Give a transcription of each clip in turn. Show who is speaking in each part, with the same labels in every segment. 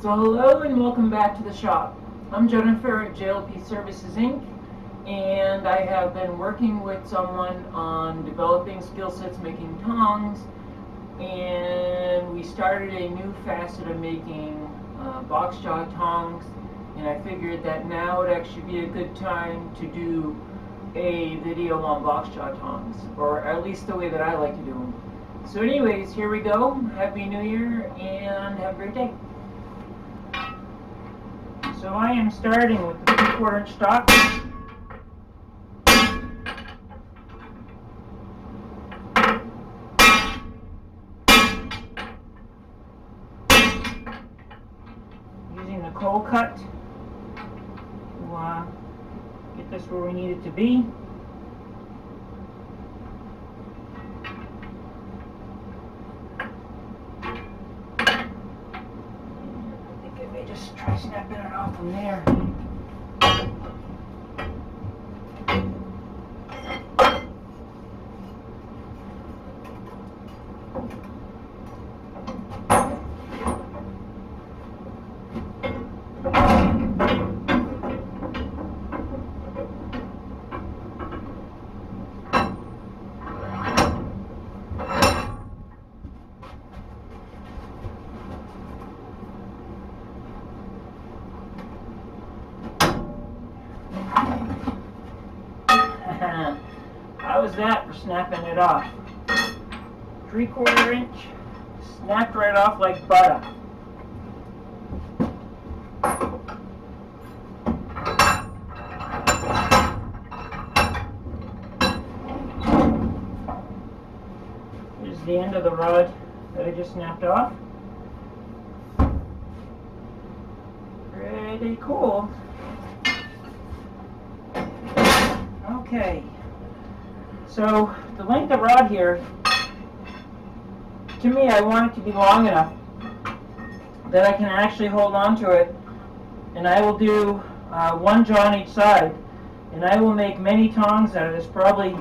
Speaker 1: So hello and welcome back to the shop. I'm Jennifer at JLP Services Inc. and I have been working with someone on developing skill sets making tongs, and we started a new facet of making box jaw tongs, and I figured that now would actually be a good time to do a video on box jaw tongs, or at least the way that I like to do them. So anyways, here we go. Happy New Year and have a great day. So I am starting with the 3/4 inch stock. Using the cold cut to get this where we need it to be. Just try snapping it off from there. How was that for snapping it off? 3/4 inch, snapped right off like butter. Here's the end of the rod that I just snapped off. Pretty cool. Okay. So the length of rod here, to me, I want it to be long enough that I can actually hold on to it, and I will do one jaw on each side, and I will make many tongs out of this, probably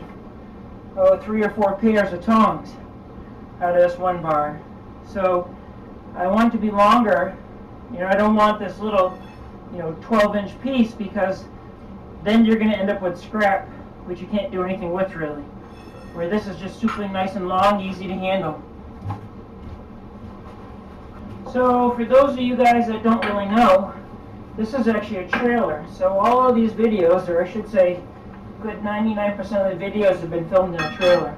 Speaker 1: 3 or 4 pairs of tongs out of this one bar. So I want it to be longer. I don't want this little 12-inch piece, because then you're going to end up with scrap, which you can't do anything with really. Where this is just super nice and long, easy to handle. So for those of you guys that don't really know, this is actually a trailer. So all of these videos, or I should say good 99% of the videos, have been filmed in a trailer.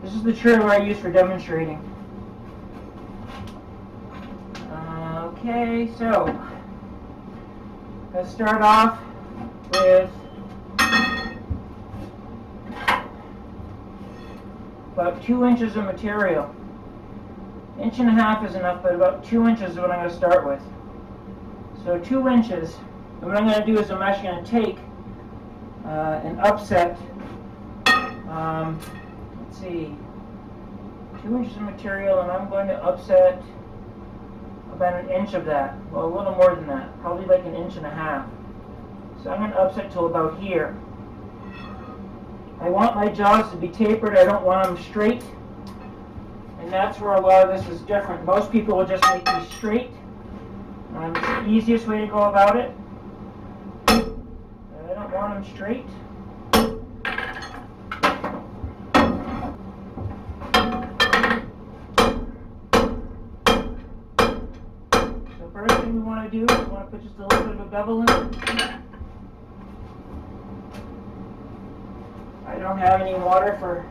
Speaker 1: This is the trailer I use for demonstrating. Okay, so let's start off with about 2 inches of material. 1.5 inches is enough, but about 2 inches is what I'm going to start with. So 2 inches, and what I'm going to do is I'm actually going to take an upset, let's see, 2 inches of material, and I'm going to upset about 1 inch of that. Well, a little more than that, probably like 1.5 inches. So I'm going to upset till about here. I want my jaws to be tapered. I don't want them straight. And that's where a lot of this is different. Most people will just make these straight. It's the easiest way to go about it. I don't want them straight. So first thing we want to do is we want to put just a little bit of a bevel in it. I don't have any water for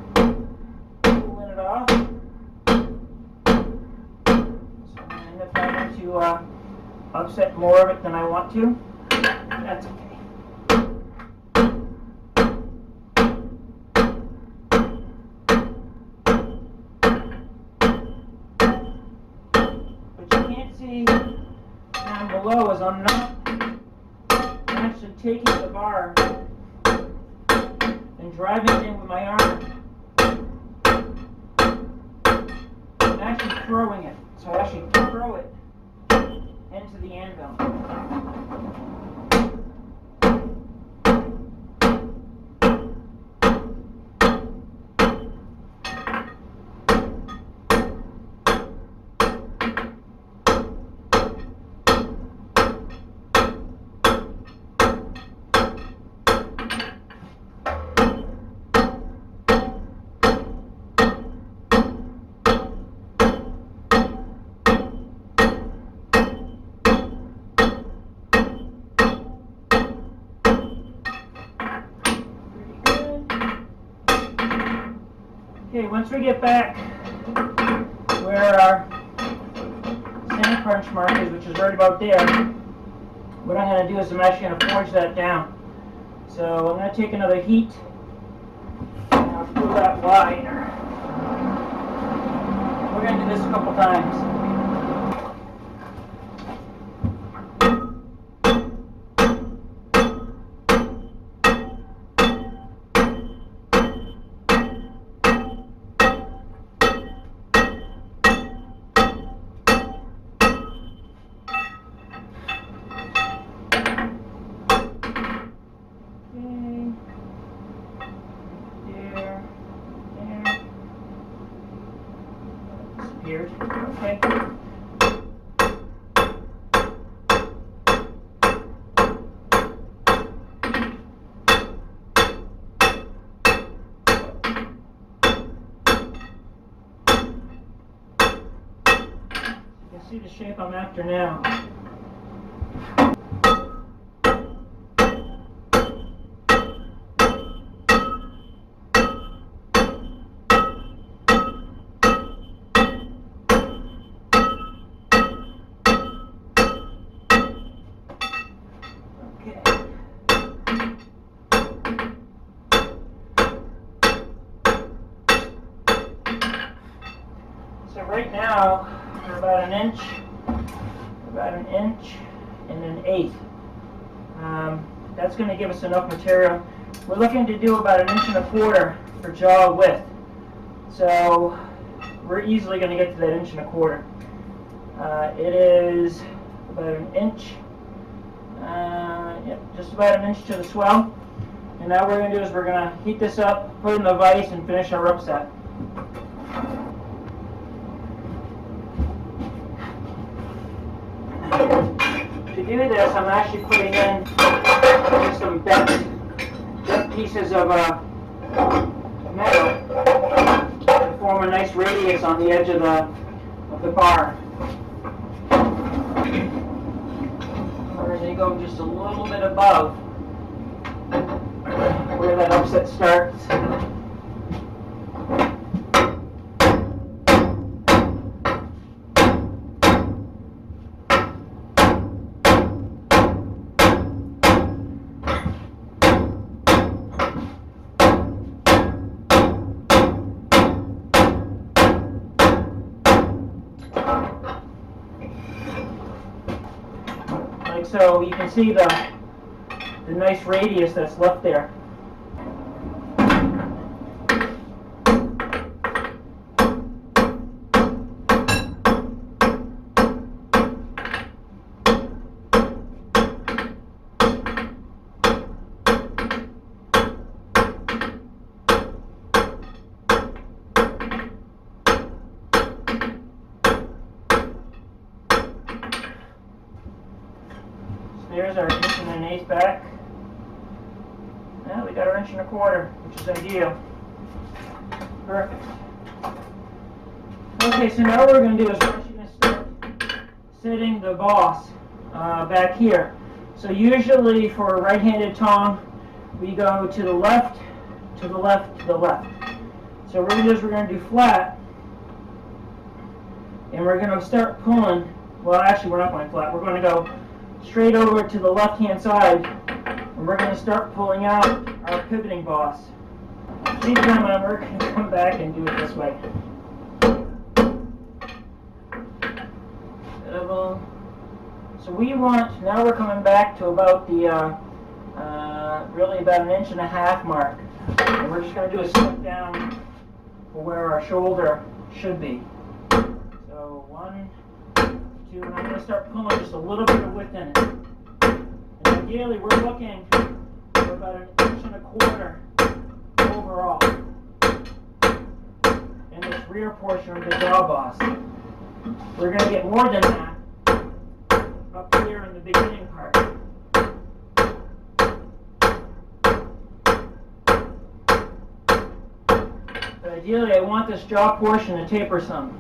Speaker 1: cooling it off, so I'm going to end up having to upset more of it than I want to. That's okay. What you can't see down below is I'm actually taking the bar and driving it in with my arm. I'm actually throwing it. So I actually throw it into the anvil. Okay, once we get back where our sand crunch mark is, which is right about there, what I'm going to do is I'm actually going to forge that down. So I'm going to take another heat and I'll pull that wider. We're going to do this a couple times. Okay. You can see the shape I'm after now. So right now, we're about an inch and an eighth. That's going to give us enough material. We're looking to do about 1.25 inches for jaw width. So we're easily going to get to that 1.25 inches. It is about an inch, yep, just about an inch to the swell. And now what we're going to do is we're going to heat this up, put it in the vise, and finish our upset. To do this, I'm actually putting in just some bent pieces of metal to form a nice radius on the edge of the bar. We're going to go just a little bit above where that upset starts. Like so, you can see the nice radius that's left there. There's our 1 1/8 back. Now we got our 1.25 inches, which is ideal. Perfect. Okay, so now what we're going to do is we're actually going to start setting the boss back here. So usually for a right-handed tong, we go to the left, to the left, to the left. So what we're going to do is we're going to do flat, and we're going to start pulling. Well, actually, we're not going flat. We're going to go straight over to the left-hand side, and we're going to start pulling out our pivoting boss. Each time we're going to come back and do it this way. So we want, now we're coming back to about the, really about 1.5 inches mark. And we're just going to do a step down for where our shoulder should be. So 1, 2, and I'm going to start pulling just a little bit of width in it. And ideally we're looking for about 1.25 inches overall in this rear portion of the jaw boss. We're going to get more than that up here in the beginning part. But ideally I want this jaw portion to taper some.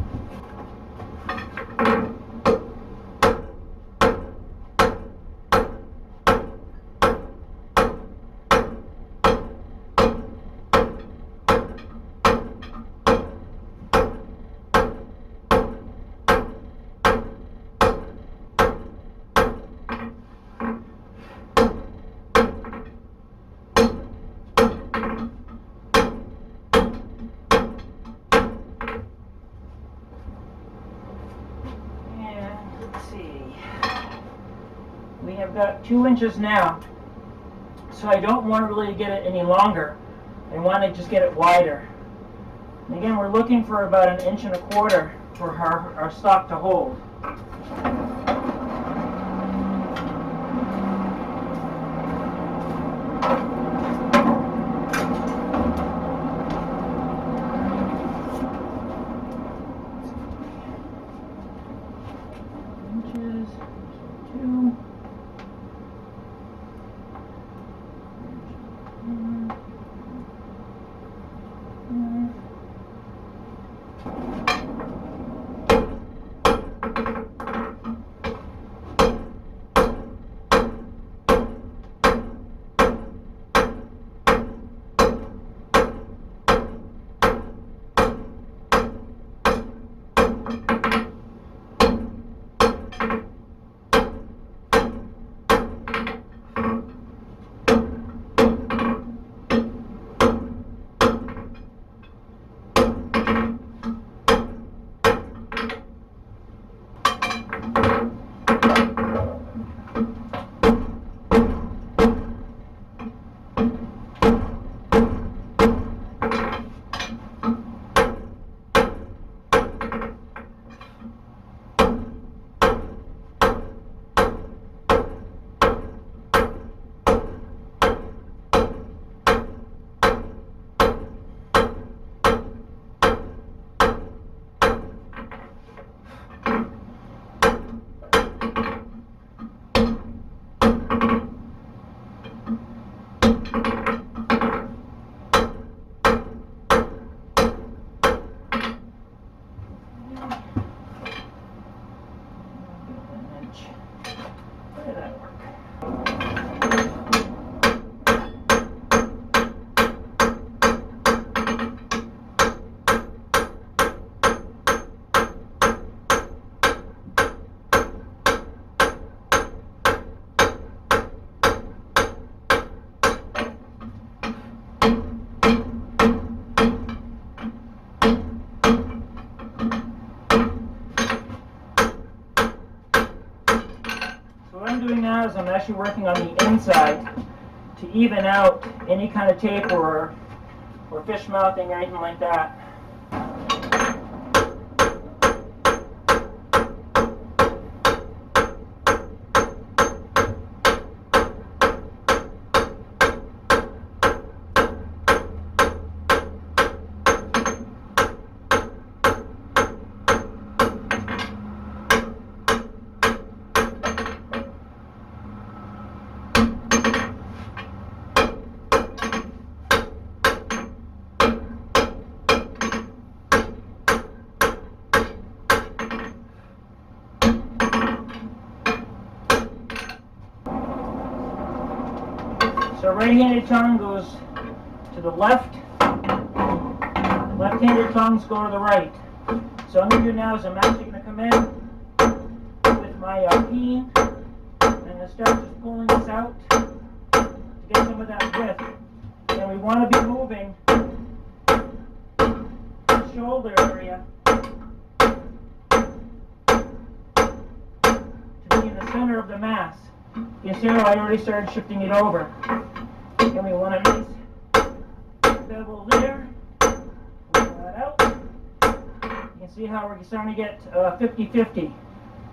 Speaker 1: We have got 2 inches now, so I don't want really to get it any longer. I want to just get it wider. And again, we're looking for about 1 1/4 inches for our stock to hold. Inches, 2. Is I'm actually working on the inside to even out any kind of taper or fish mouthing or anything like that. So right-handed tongue goes to the left, left-handed tongues go to the right. So what I'm going to do now is I'm actually going to come in with my peen and I'm going to start just pulling this out to get some of that width. And we want to be moving the shoulder area to be in the center of the mass. You can see how I already started shifting it over. And we want a nice bevel there. Pull that out. You can see how we're starting to get 50-50.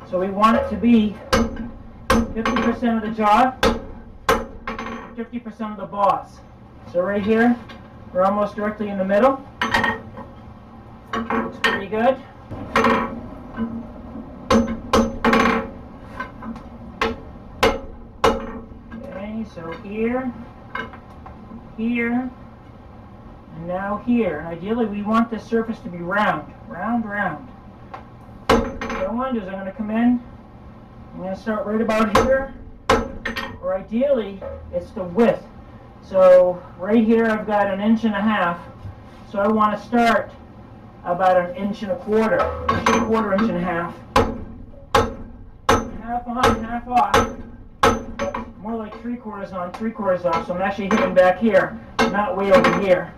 Speaker 1: So we want it to be 50% of the jaw, 50% of the boss. So right here, we're almost directly in the middle. Looks pretty good. Okay, so here, here, and now here. And ideally we want this surface to be round, round, round. So what I'm going to do is I'm going to come in, I'm going to start right about here, or ideally it's the width. So right here I've got 1.5 inches, so I want to start about 1.25 inches, 1.25 inches. Half on, half off. More like 3/4 on, 3/4 off, so I'm actually hitting back here, not way over here.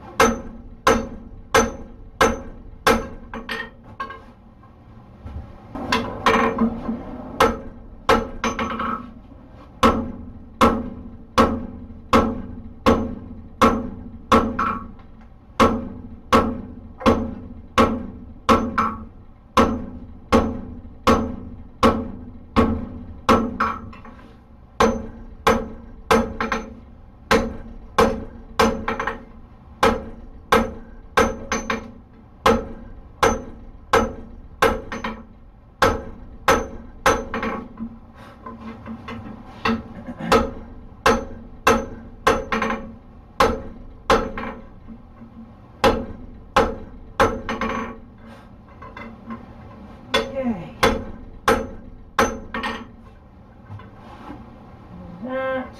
Speaker 1: that.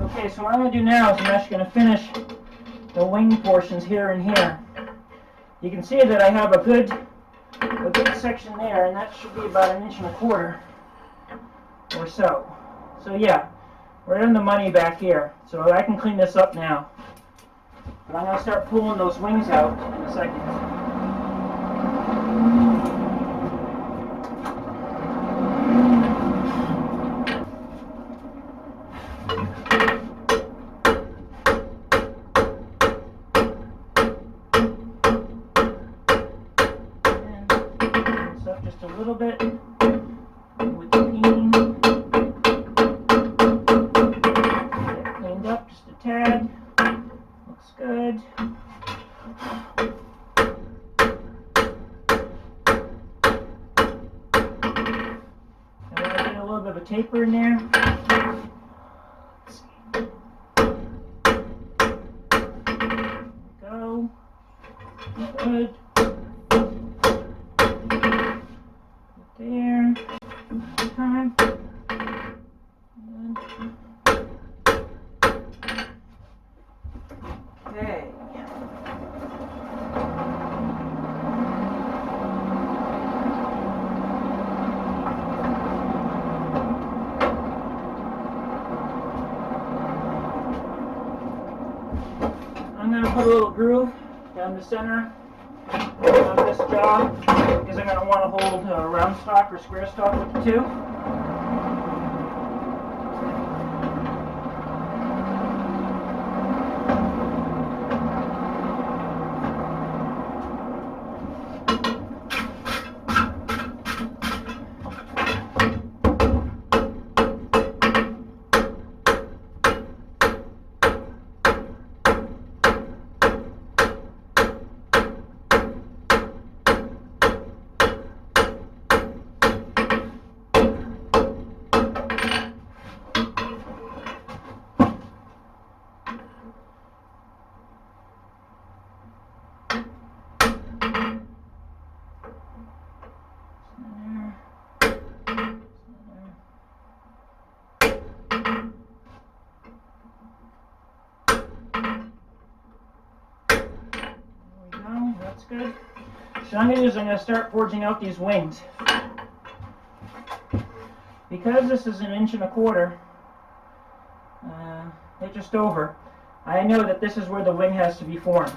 Speaker 1: Okay, so what I'm going to do now is I'm actually going to finish the wing portions here and here. You can see that I have a good section there, and that should be about 1.25 inches or so. So yeah, we're in the money back here. So I can clean this up now. But I'm going to start pulling those wings out in a second. Just a little bit with the clean. Get it cleaned up just a tad. Looks good. And we're going to get a little bit of a taper in there. Let's see. There we go. Good. There. Time. Okay. I'm going to put a little groove down the center of this jaw, because I'm going to want to hold a round stock or square stock with the two. That's good. So I'm going to start forging out these wings. Because this is 1.25 inches, just over, I know that this is where the wing has to be formed.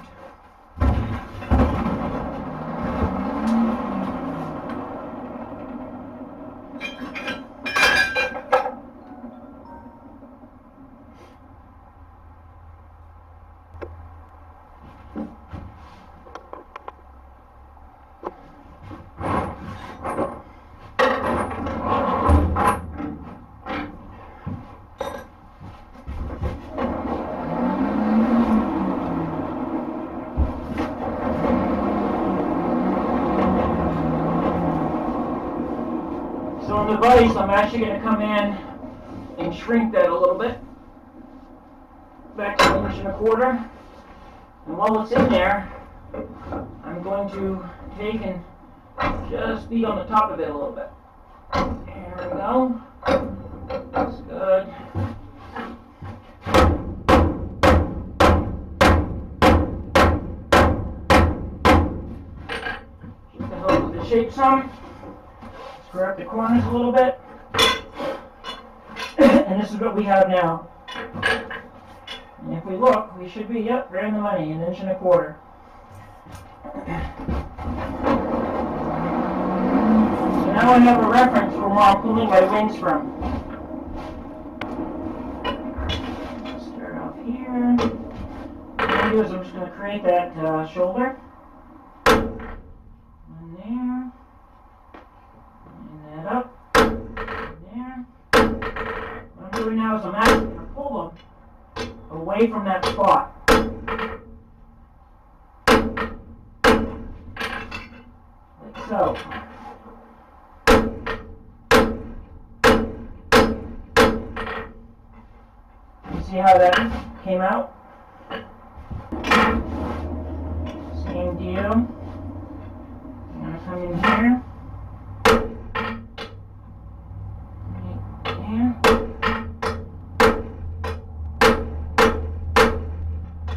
Speaker 1: So on the vise, I'm actually going to come in and shrink that a little bit, back to 1.25 inches. And while it's in there, I'm going to take and just beat on the top of it a little bit. There we go. That's good. Just to help with the shape some. Screw up the corners a little bit. And this is what we have now. And if we look, we should be, yep, right in the money, 1.25 inches. So now I have a reference for where I'm pulling my wings from. there. What I'm going to do is I'm just going to create that shoulder. One there. Line that up. One there. What I'm doing now is I'm actually going to pull them away from that spot. Like so. See how that came out? Same deal. I'm going to come in here. Right there.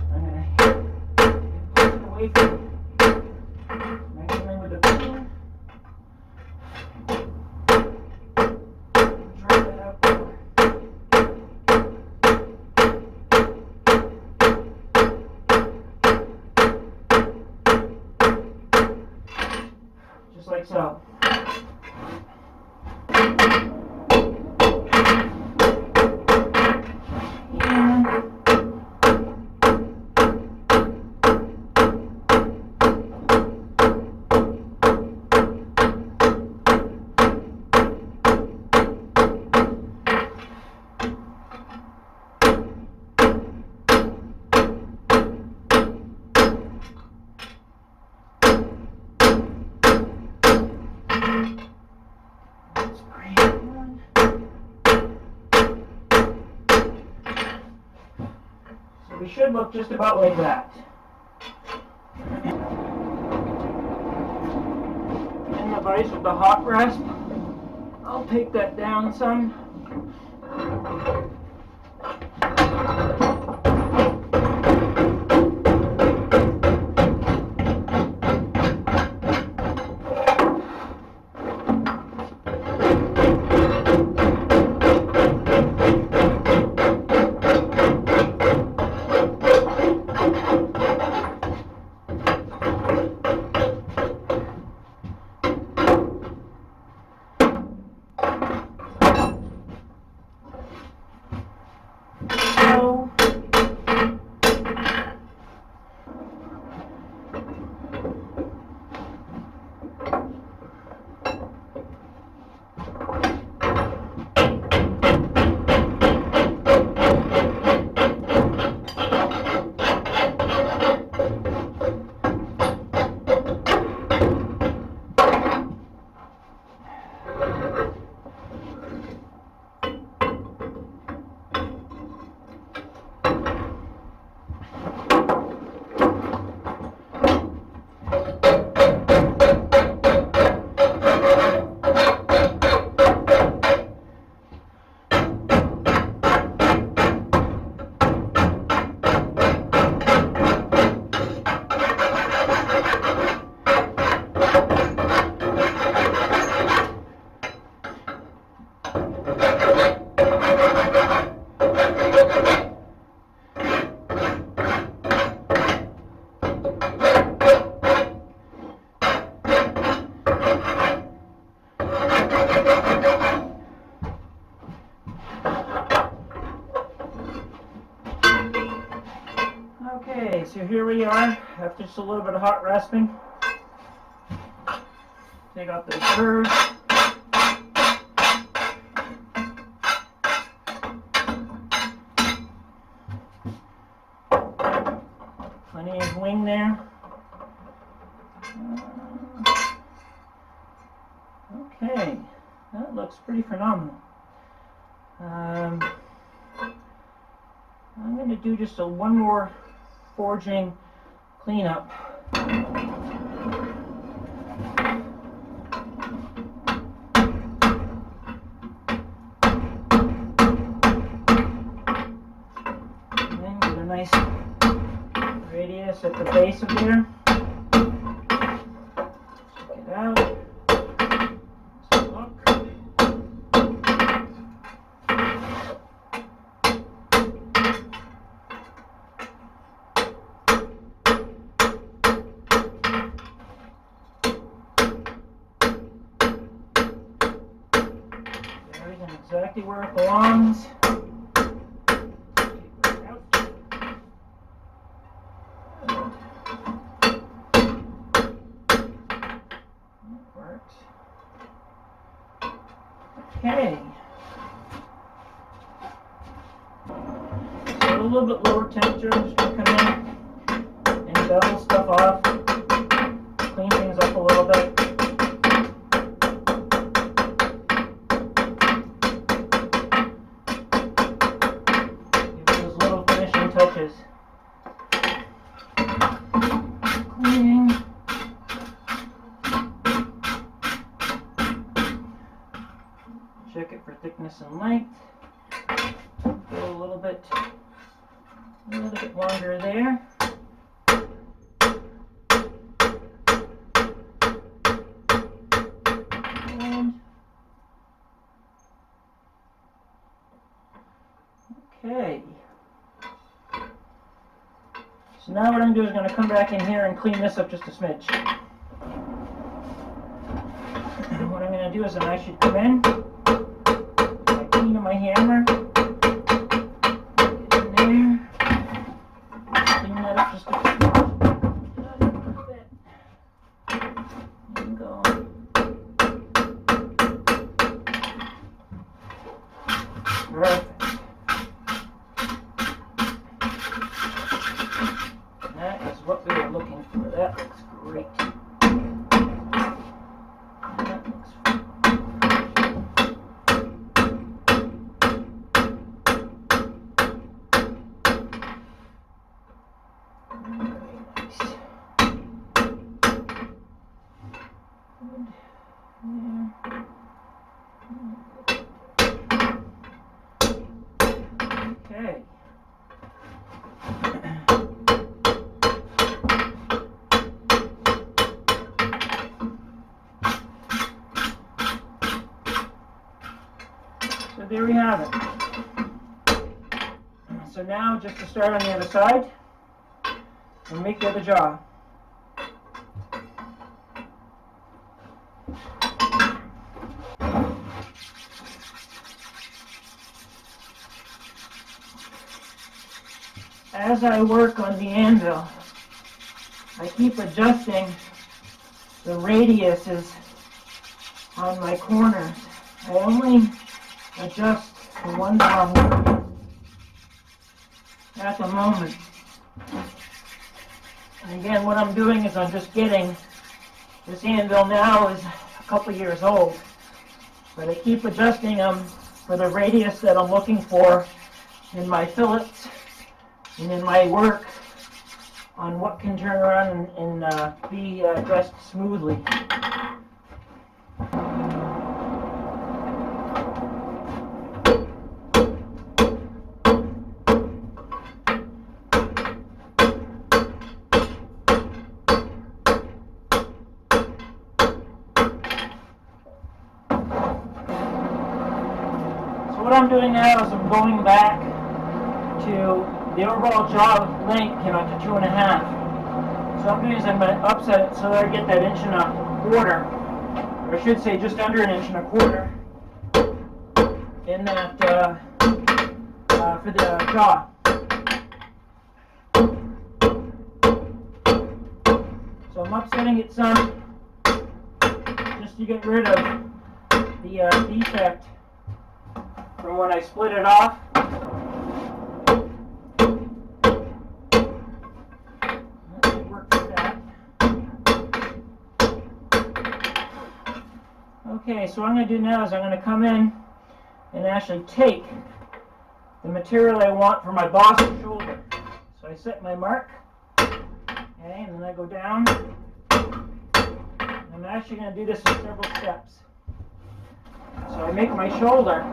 Speaker 1: I'm going to push it away from it. I'm come in with a pin. Drop that out there. Like so. We should look just about like that. In the vise with the hot rasp, I'll take that down some. Okay, so here we are, after just a little bit of hot rasping. Take out the burrs. Plenty of wing there. Okay, that looks pretty phenomenal. I'm going to do just one more forging cleanup. And then get a nice radius at the base of there. Check it out. Let's look. Exactly where it belongs. Take that out. works. Okay. So a little bit lower temperature, I'm just going to come in and bevel stuff off, clean things up a little bit. Give those little finishing touches. Cleaning. Check it for thickness and length. Go a little bit longer there. And okay. So now what I'm doing is going to come back in here and clean this up just a smidge. What I'm going to do is I should come in. Clean my hammer, get in there, clean that up just a bit, and go. Perfect. That is what we were looking for. That looks great. That looks fun. Okay. So there we have it. So now just to start on the other side and make the other jaw. As I work on the anvil, I keep adjusting the radiuses on my corners. I only adjust the one jaw at the moment. And again, what I'm doing is I'm just getting, this anvil now is a couple years old, but I keep adjusting them for the radius that I'm looking for in my fillets and in my work on what can turn around and be dressed smoothly. So what I'm doing now is I'm going back to the overall jaw length, to 2.5. So what I'm doing is I'm going to upset it so that I get that 1.25 inches, or I should say just under 1.25 inches in that for the jaw. So I'm upsetting it some just to get rid of the defect from when I split it off. Okay, so what I'm going to do now is I'm going to come in and actually take the material I want for my boss shoulder. So I set my mark, okay, and then I go down. I'm actually going to do this in several steps. So I make my shoulder.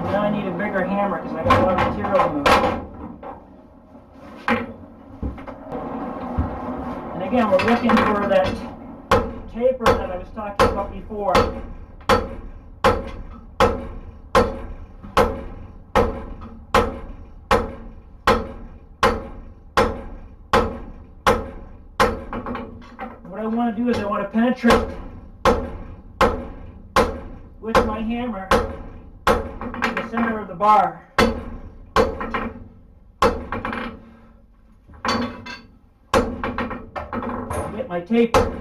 Speaker 1: Now I need a bigger hammer because I got a lot of material to move. And again, we're looking for that taper that I was talking about before. What I want to do is I want to penetrate with my hammer in the center of the bar. Get my taper.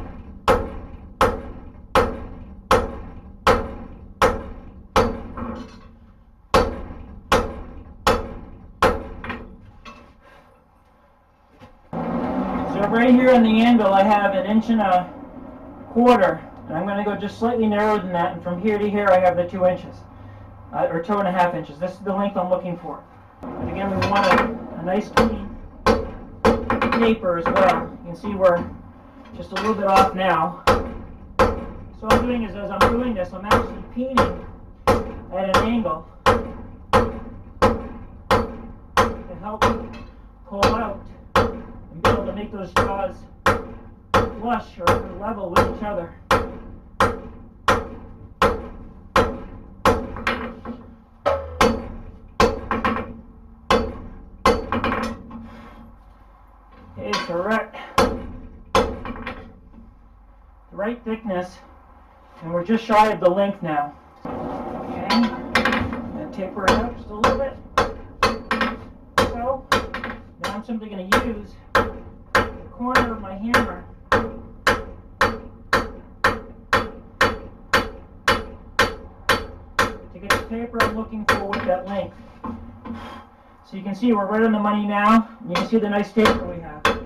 Speaker 1: right here on the anvil I have 1.25 inches, and I'm going to go just slightly narrower than that, and from here to here I have the 2 inches, or 2.5 inches. This is the length I'm looking for. And again, we want a nice clean taper as well. You can see we're just a little bit off now. So what I'm doing is, as I'm doing this, I'm actually peening at an angle to help pull out and be able to make those jaws flush or level with each other. Okay, so we're at the right thickness, and we're just shy of the length now. Okay, I'm going to taper it up just a little bit. So, now I'm simply going to use the corner of my hammer to get the taper I'm looking for with that length. So you can see we're right on the money now, and you can see the nice taper we have. A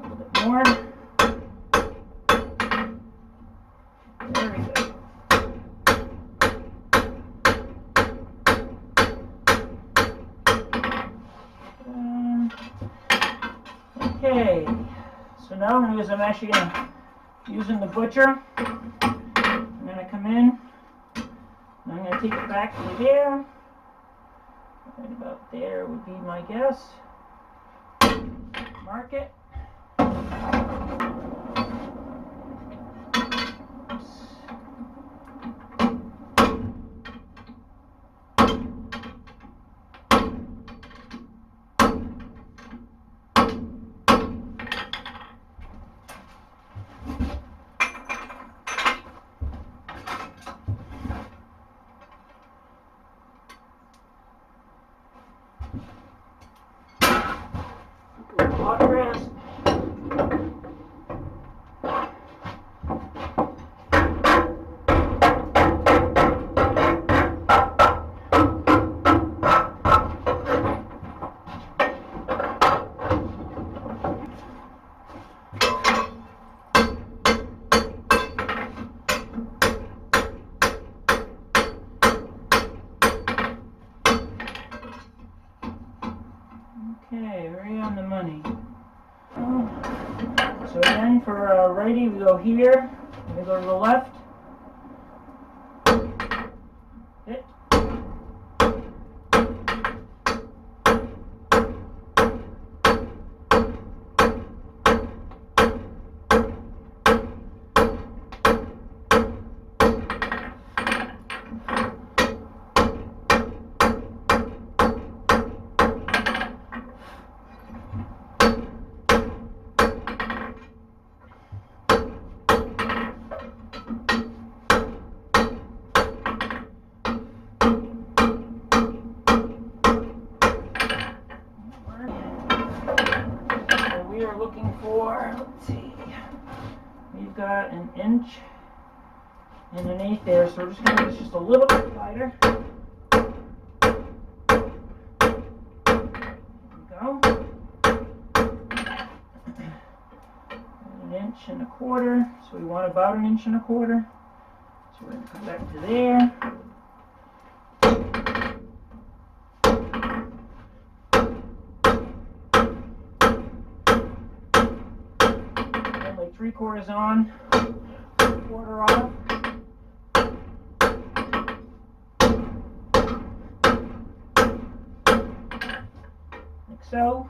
Speaker 1: little bit more. Very good. Okay, so now I'm actually going to, using the butcher, I'm going to come in, and I'm going to take it back to there. Right about there would be my guess. Mark it. Hot grass. Okay, very on the money. So then for righty, we go here, we go to the left. Hit. We are looking for, let's see, we've got 1 1/8 inches there, so we're just going to do this just a little bit wider. There we go. 1.25 inches, so we want about 1.25 inches. So we're going to come back to there. Like 3/4 on, 1/4 off. Like so.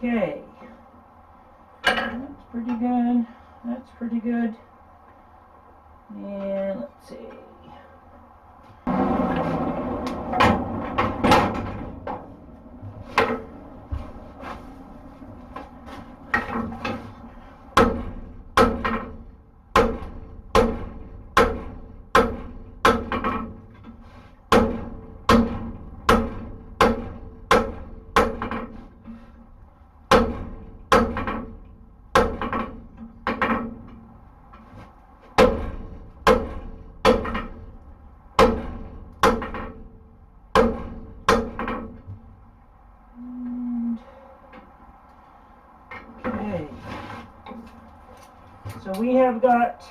Speaker 1: Okay, that's pretty good. That's pretty good. And let's see. Okay. So we have got,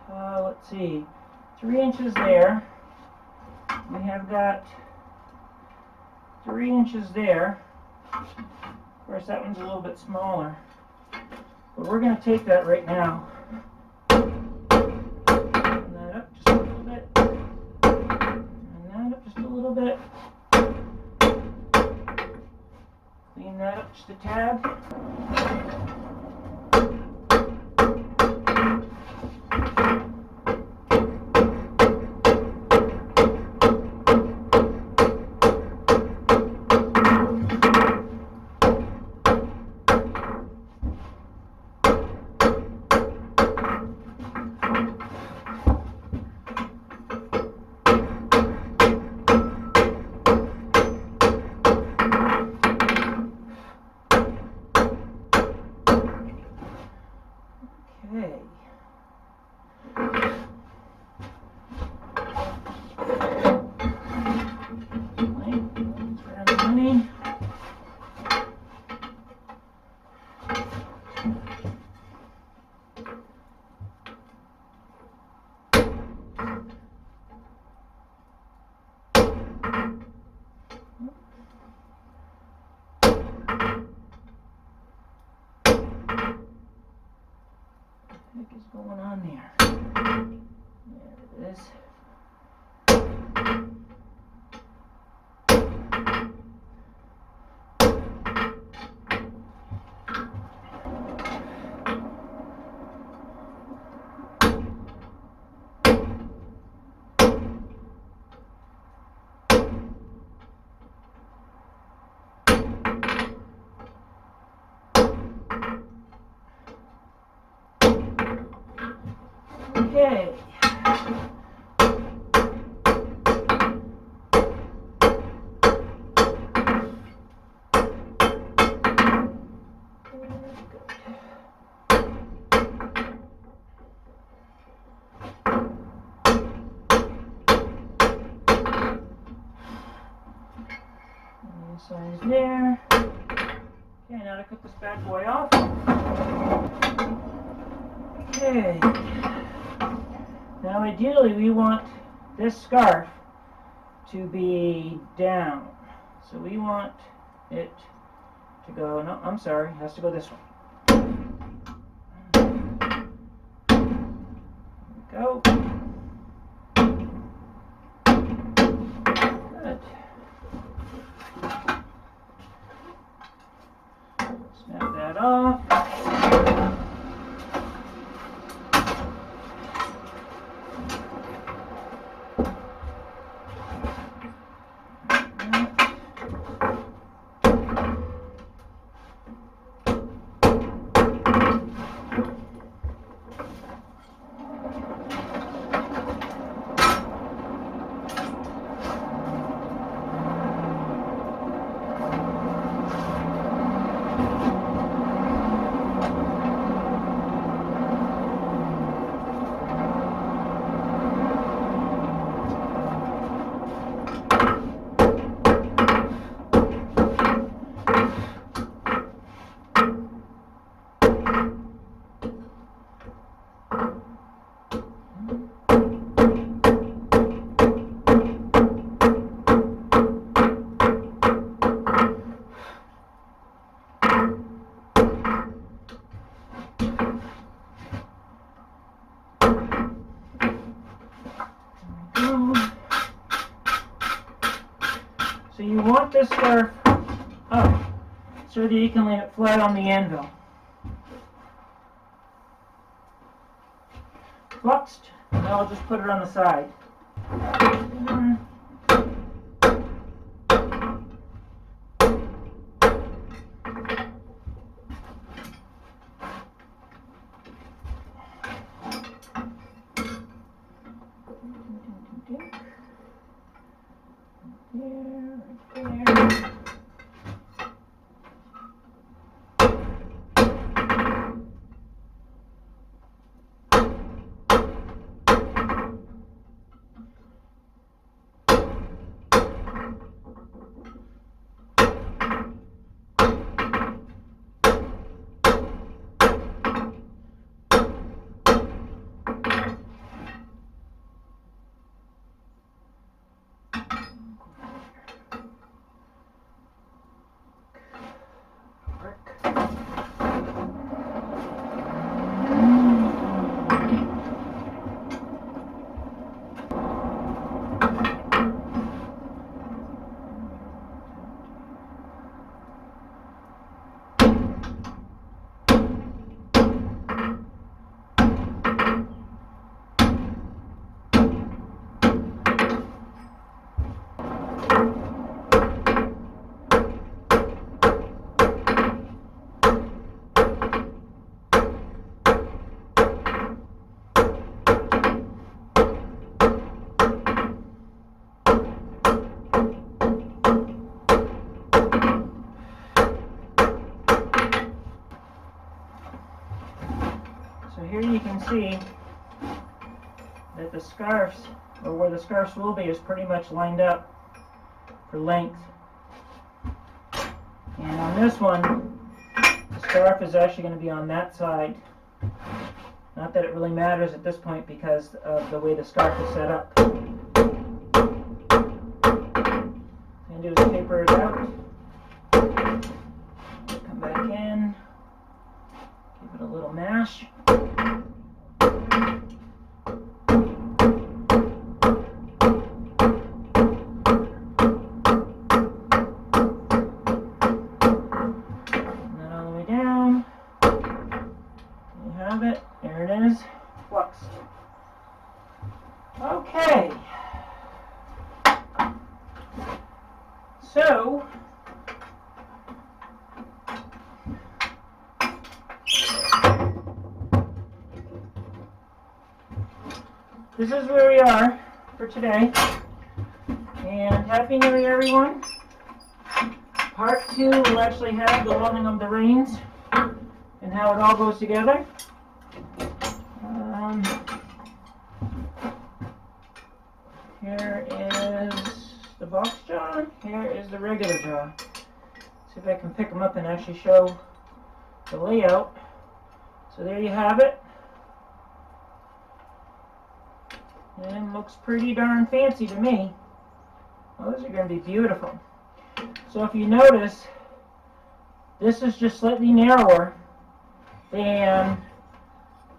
Speaker 1: let's see, 3 inches there. We have got 3 inches there. Of course, that one's a little bit smaller. But we're going to take that right now. Turn that up just a little bit. Turn that up just a little bit. Clean that up just a tad. Okay. What is going on there? There it is. Okay. Size there. Okay, now to cut this bad boy off. Okay. Now ideally we want this scarf to be down. So we want it to go, no, I'm sorry, it has to go this way. There we go. Good. Snap that off. So you want this scarf up so that you can lay it flat on the anvil. fluxed. Now I'll just put it on the side. There. So here you can see that the scarves, or where the scarves will be, is pretty much lined up for length. And on this one, the scarf is actually going to be on that side. Not that it really matters at this point because of the way the scarf is set up. What I'm going to do is taper it out. Come back in. Give it a little mash. There it is, fluxed. Okay. So, this is where we are for today. And Happy New Year, everyone. Part 2 will actually have the welding of the reins and how it all goes together. Here is the box jaw, here is the regular jaw. See if I can pick them up and actually show the layout. So there you have it. And looks pretty darn fancy to me. Well, those are going to be beautiful. So if you notice, this is just slightly narrower than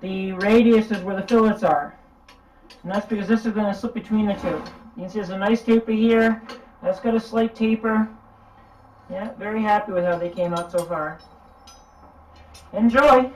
Speaker 1: the radius is where the fillets are. And that's because this is going to slip between the two. You can see there's a nice taper here. That's got a slight taper. Yeah, very happy with how they came out so far. Enjoy!